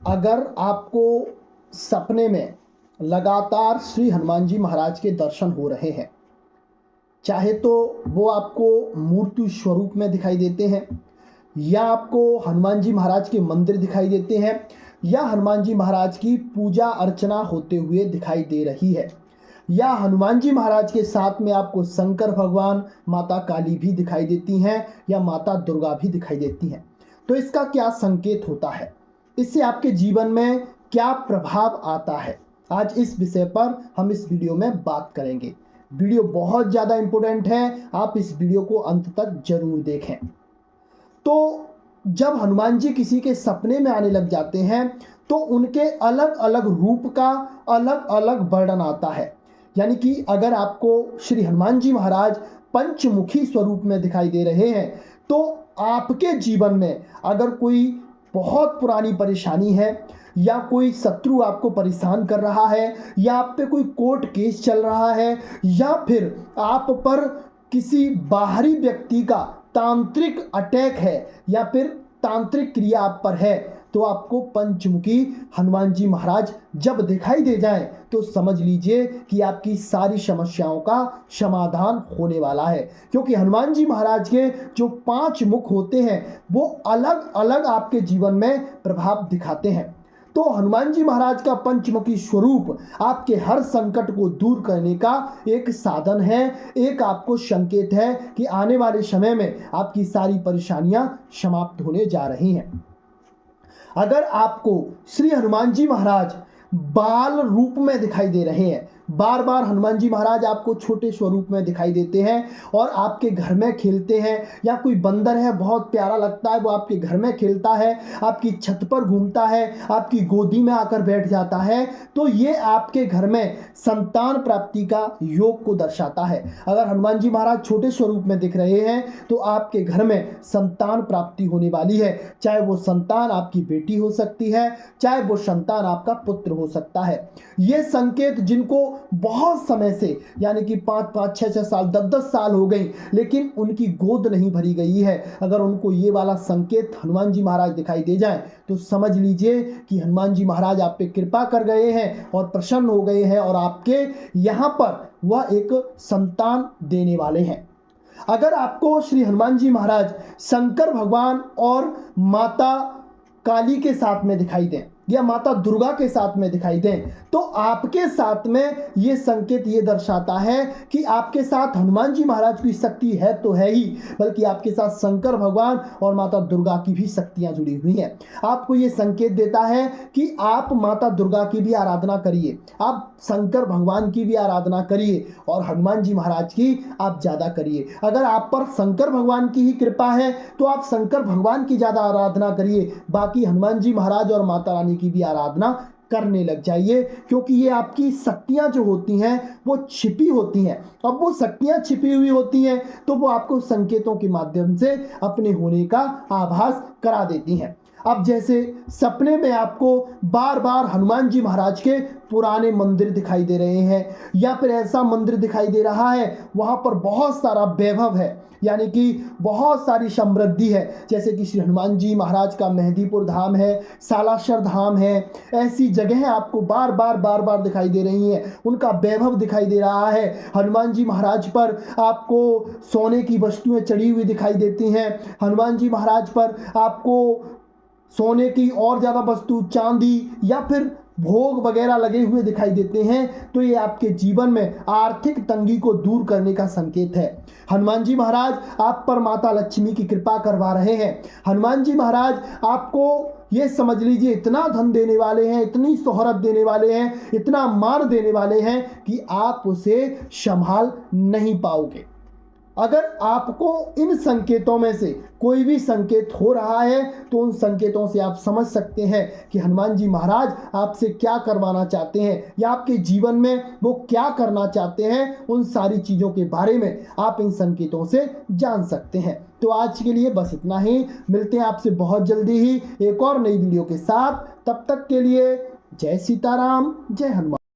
अगर आपको सपने में लगातार श्री हनुमान जी महाराज के दर्शन हो रहे हैं, चाहे तो वो आपको मूर्ति स्वरूप में दिखाई देते हैं, या आपको हनुमान जी महाराज के मंदिर दिखाई देते हैं, या हनुमान जी महाराज की पूजा अर्चना होते हुए दिखाई दे रही है, या हनुमान जी महाराज के साथ में आपको शंकर भगवान, माता काली भी दिखाई देती हैं, या माता दुर्गा भी दिखाई देती हैं, तो इसका क्या संकेत होता है? इससे आपके जीवन में क्या प्रभाव आता है? आज इस विषय पर हम इस वीडियो में बात करेंगे। वीडियो बहुत ज़्यादा इम्पोर्टेंट है, आप इस वीडियो को अंत तक जरूर देखें। तो जब हनुमान जी किसी के सपने में आने लग जाते हैं तो उनके अलग अलग रूप का अलग अलग वर्णन आता है। यानी कि अगर आपको श्री हनुमान जी महाराज पंचमुखी स्वरूप में दिखाई दे रहे हैं तो आपके जीवन में अगर कोई बहुत पुरानी परेशानी है, या कोई शत्रु आपको परेशान कर रहा है, या आप पे कोई कोर्ट केस चल रहा है, या फिर आप पर किसी बाहरी व्यक्ति का तांत्रिक अटैक है, या फिर तांत्रिक क्रिया आप पर है, तो आपको पंचमुखी हनुमान जी महाराज जब दिखाई दे जाएं तो समझ लीजिए कि आपकी सारी समस्याओं का समाधान होने वाला है। क्योंकि हनुमान जी महाराज के जो 5 मुख होते हैं वो अलग अलग आपके जीवन में प्रभाव दिखाते हैं। तो हनुमान जी महाराज का पंचमुखी स्वरूप आपके हर संकट को दूर करने का एक साधन है, एक आपको संकेत है कि आने वाले समय में आपकी सारी परेशानियां समाप्त होने जा रही हैं। अगर आपको श्री हनुमान जी महाराज बाल रूप में दिखाई दे रहे हैं, बार बार हनुमान जी महाराज आपको छोटे स्वरूप में दिखाई देते हैं और आपके घर में खेलते हैं, या कोई बंदर है बहुत प्यारा लगता है वो आपके घर में खेलता है, आपकी छत पर घूमता है, आपकी गोदी में आकर बैठ जाता है, तो ये आपके घर में संतान प्राप्ति का योग को दर्शाता है। अगर हनुमान जी महाराज छोटे स्वरूप में दिख रहे हैं तो आपके घर में संतान प्राप्ति होने वाली है। चाहे वो संतान आपकी बेटी हो सकती है, चाहे वो संतान आपका पुत्र हो सकता है। ये संकेत जिनको बहुत समय से, यानी कि 5-5, 6-6 साल, 10-10 साल हो गई लेकिन उनकी गोद नहीं भरी गई है, अगर उनको ये वाला संकेत हनुमान जी महाराज दिखाई दे जाए तो समझ लीजिए कि हनुमान जी महाराज आप पे कृपा कर गए हैं और प्रसन्न हो गए हैं और आपके यहाँ पर वह एक संतान देने वाले हैं। अगर आपको श्री हनुमान जी महाराज शंकर भगवान और माता काली के साथ में दिखाई दें, या माता दुर्गा के साथ में दिखाई दें, तो आपके साथ में ये संकेत ये दर्शाता है कि आपके साथ हनुमान जी महाराज की शक्ति है तो है ही, बल्कि आपके साथ शंकर भगवान और माता दुर्गा की भी शक्तियां जुड़ी हुई हैं। आपको ये संकेत देता है कि आप माता दुर्गा की भी आराधना करिए, आप शंकर भगवान की भी आराधना करिए, और हनुमान जी महाराज की आप ज़्यादा करिए। अगर आप पर शंकर भगवान की ही कृपा है तो आप शंकर भगवान की ज़्यादा आराधना करिए, बाकी हनुमान जी महाराज और माता रानी की भी आराधना करने लग जाइए, क्योंकि ये आपकी शक्तियां जो होती हैं वो छिपी होती हैं। अब वो शक्तियां छिपी हुई होती हैं तो वो आपको संकेतों के माध्यम से अपने होने का आभास करा देती हैं। अब जैसे सपने में आपको बार बार हनुमान जी महाराज के पुराने मंदिर दिखाई दे रहे हैं, या फिर ऐसा मंदिर दिखाई दे रहा है वहाँ पर बहुत सारा वैभव है, यानी कि बहुत सारी समृद्धि है, जैसे कि श्री हनुमान जी महाराज का मेहंदीपुर धाम है, सालासर धाम है, ऐसी जगहें आपको बार बार दिखाई दे रही हैं, उनका वैभव दिखाई दे रहा है। हनुमान जी महाराज पर आपको सोने की वस्तुएं चढ़ी हुई दिखाई देती हैं, हनुमान जी महाराज पर आपको सोने की और ज़्यादा वस्तु, चांदी या फिर भोग वगैरह लगे हुए दिखाई देते हैं, तो ये आपके जीवन में आर्थिक तंगी को दूर करने का संकेत है। हनुमान जी महाराज आप पर माता लक्ष्मी की कृपा करवा रहे हैं। हनुमान जी महाराज आपको ये समझ लीजिए इतना धन देने वाले हैं, इतनी शोहरत देने वाले हैं, इतना मान देने वाले हैं कि आप उसे संभाल नहीं पाओगे। अगर आपको इन संकेतों में से कोई भी संकेत हो रहा है तो उन संकेतों से आप समझ सकते हैं कि हनुमान जी महाराज आपसे क्या करवाना चाहते हैं, या आपके जीवन में वो क्या करना चाहते हैं। उन सारी चीज़ों के बारे में आप इन संकेतों से जान सकते हैं। तो आज के लिए बस इतना ही, मिलते हैं आपसे बहुत जल्दी ही एक और नई वीडियो के साथ। तब तक के लिए जय सीताराम, जय हनुमान।